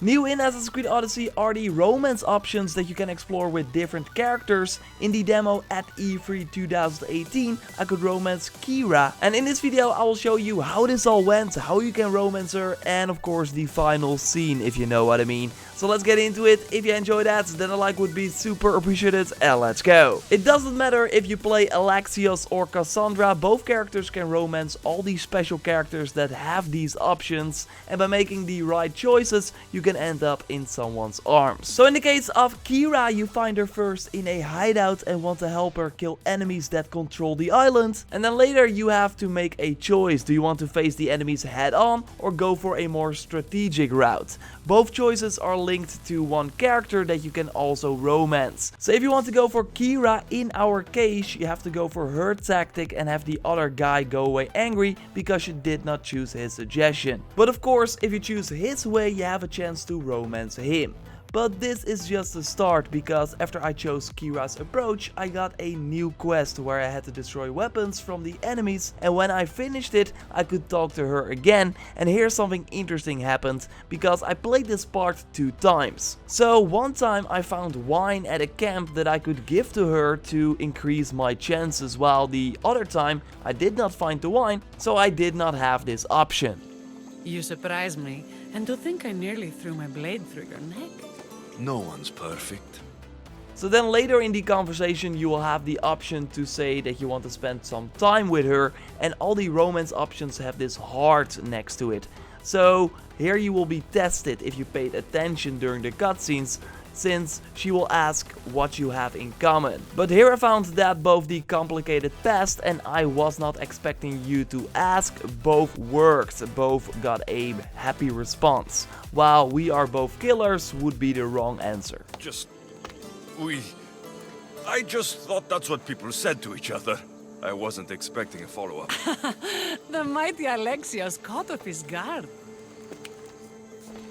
New in Assassin's Creed Odyssey are the romance options that you can explore with different characters. In the demo at E3 2018, I could romance Kyra, and in this video I will show you how this all went, how you can romance her, and of course the final scene, if you know what I mean. So let's get into it. If you enjoyed that, then a like would be super appreciated, and let's go. It doesn't matter if you play Alexios or Cassandra, both characters can romance all these special characters that have these options, and by making the right choices, you can end up in someone's arms. So in the case of Kyra, you find her first in a hideout and want to help her kill enemies that control the island, and then later you have to make a choice. Do you want to face the enemies head on or go for a more strategic route? Both choices are linked to one character that you can also romance. So if you want to go for Kyra, in our case, you have to go for her tactic and have the other guy go away angry because you did not choose his suggestion. But of course, if you choose his way, you have a chance to romance him. But this is just the start, because after I chose Kyra's approach, I got a new quest where I had to destroy weapons from the enemies, and when I finished it, I could talk to her again, and here something interesting happened, because I played this part 2 times. So one time I found wine at a camp that I could give to her to increase my chances, while the other time I did not find the wine, so I did not have this option. You surprise me, and to think I nearly threw my blade through your neck. No one's perfect. So then later in the conversation you will have the option to say that you want to spend some time with her, and all the romance options have this heart next to it. So here you will be tested if you paid attention during the cutscenes, since she will ask what you have in common. But here I found that both the complicated past and I was not expecting you to ask both worked. Both got a happy response, while we are both killers would be the wrong answer. I just thought that's what people said to each other. I wasn't expecting a follow-up. The mighty Alexios caught off his guard.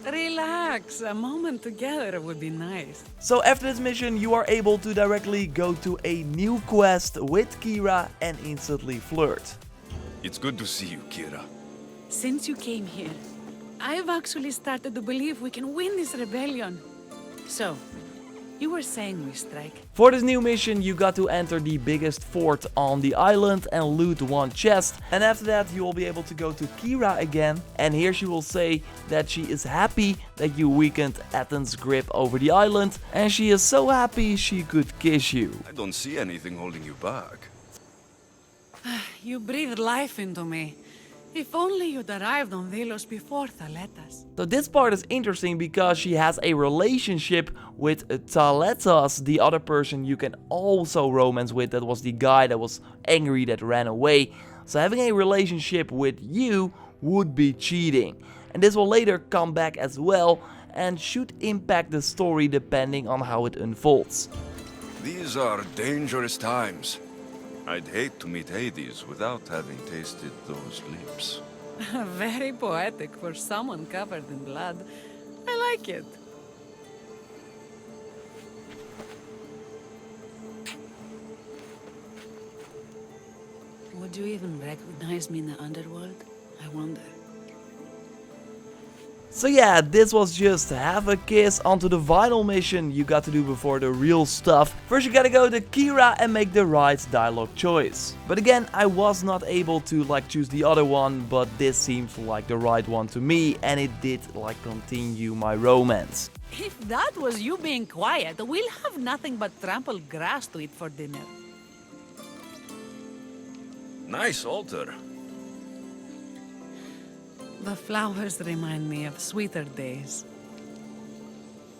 Relax, a moment together would be nice. So after this mission you are able to directly go to a new quest with Kyra and instantly flirt. It's good to see you, Kyra. Since you came here, I've actually started to believe we can win this rebellion. So, you were saying we strike? For this new mission you got to enter the biggest fort on the island and loot one chest, and after that you will be able to go to Kyra again, and here she will say that she is happy that you weakened Athens' grip over the island, and she is so happy she could kiss you. I don't see anything holding you back. You breathed life into me. If only you'd arrived on Delos before Thaletas. So this part is interesting because she has a relationship with Thaletas, the other person you can also romance with. That was the guy that was angry that ran away. So having a relationship with you would be cheating. And this will later come back as well and should impact the story depending on how it unfolds. These are dangerous times. I'd hate to meet Hades without having tasted those lips. Very poetic for someone covered in blood. I like it. Would you even recognize me in the underworld? I wonder. So yeah, this was just have a kiss onto the final mission you got to do before the real stuff. First you gotta go to Kyra and make the right dialogue choice. But again, I was not able to choose the other one, but this seemed like the right one to me, and it did continue my romance. If that was you being quiet, we'll have nothing but trampled grass to eat for dinner. Nice altar. The flowers remind me of sweeter days.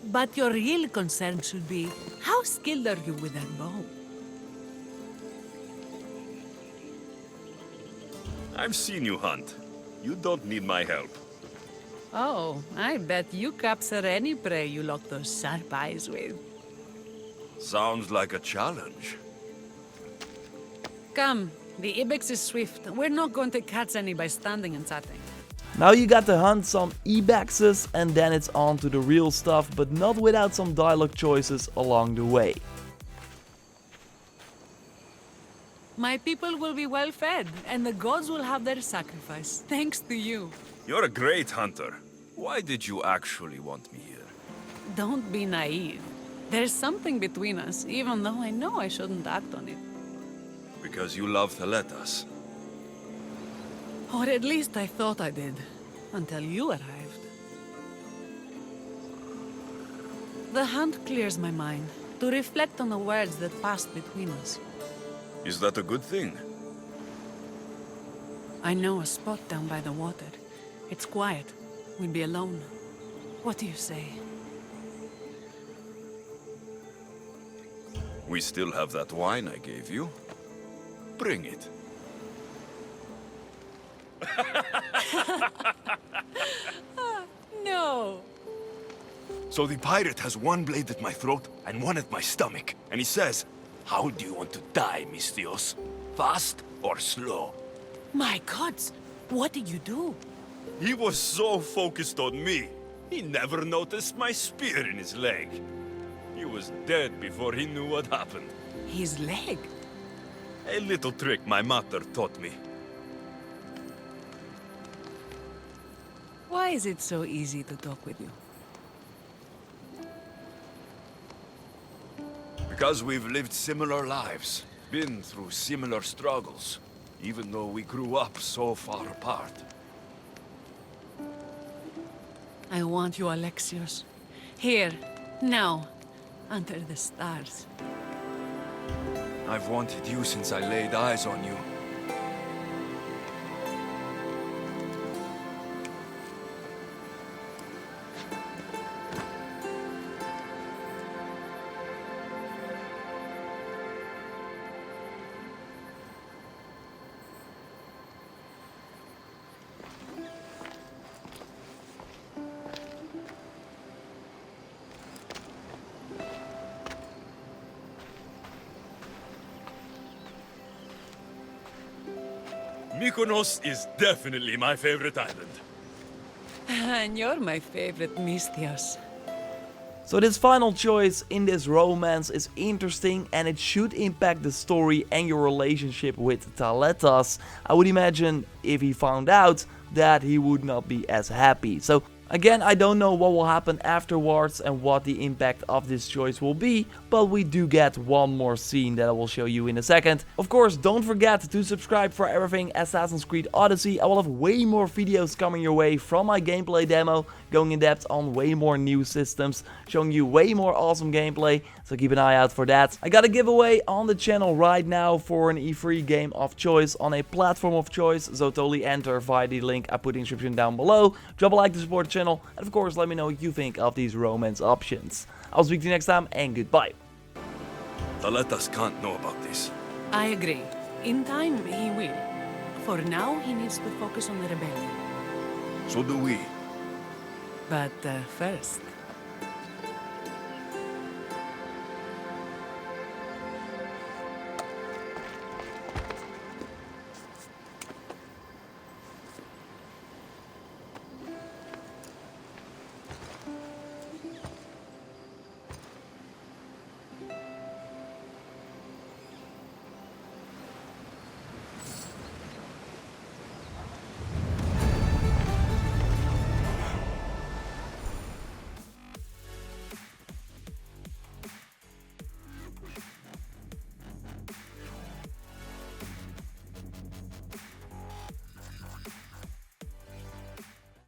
But your real concern should be, how skilled are you with that bow? I've seen you hunt. You don't need my help. Oh, I bet you capture any prey you lock those sharp eyes with. Sounds like a challenge. Come, the ibex is swift. We're not going to catch any by standing and chatting. Now you got to hunt some ibexes and then it's on to the real stuff, but not without some dialogue choices along the way. My people will be well fed, and the gods will have their sacrifice, thanks to you. You're a great hunter. Why did you actually want me here? Don't be naive. There's something between us, even though I know I shouldn't act on it. Because you love Thaletas. Or at least I thought I did, until you arrived. The hunt clears my mind, to reflect on the words that passed between us. Is that a good thing? I know a spot down by the water. It's quiet. We'd be alone. What do you say? We still have that wine I gave you. Bring it. No! So the pirate has one blade at my throat and one at my stomach. And he says, "How do you want to die, Mistios? Fast or slow?" My gods! What did you do? He was so focused on me, he never noticed my spear in his leg. He was dead before he knew what happened. His leg? A little trick my mother taught me. Why is it so easy to talk with you? Because we've lived similar lives, been through similar struggles, even though we grew up so far apart. I want you, Alexios. Here, now, under the stars. I've wanted you since I laid eyes on you. Mykonos is definitely my favorite island. And you're my favorite, Mistios. So this final choice in this romance is interesting and it should impact the story and your relationship with Thaletas. I would imagine if he found out that he would not be as happy. So again, I don't know what will happen afterwards and what the impact of this choice will be, but we do get one more scene that I will show you in a second. Of course, don't forget to subscribe for everything Assassin's Creed Odyssey. I will have way more videos coming your way from my gameplay demo, going in depth on way more new systems, showing you way more awesome gameplay, so keep an eye out for that. I got a giveaway on the channel right now for an E3 game of choice on a platform of choice, so totally enter via the link I put in the description down below. Drop a like to support the channel, and of course let me know what you think of these romance options. I'll speak to you next time, and goodbye. Thaletas can't know about this. I agree. In time, he will. For now, he needs to focus on the rebellion. So do we. But first,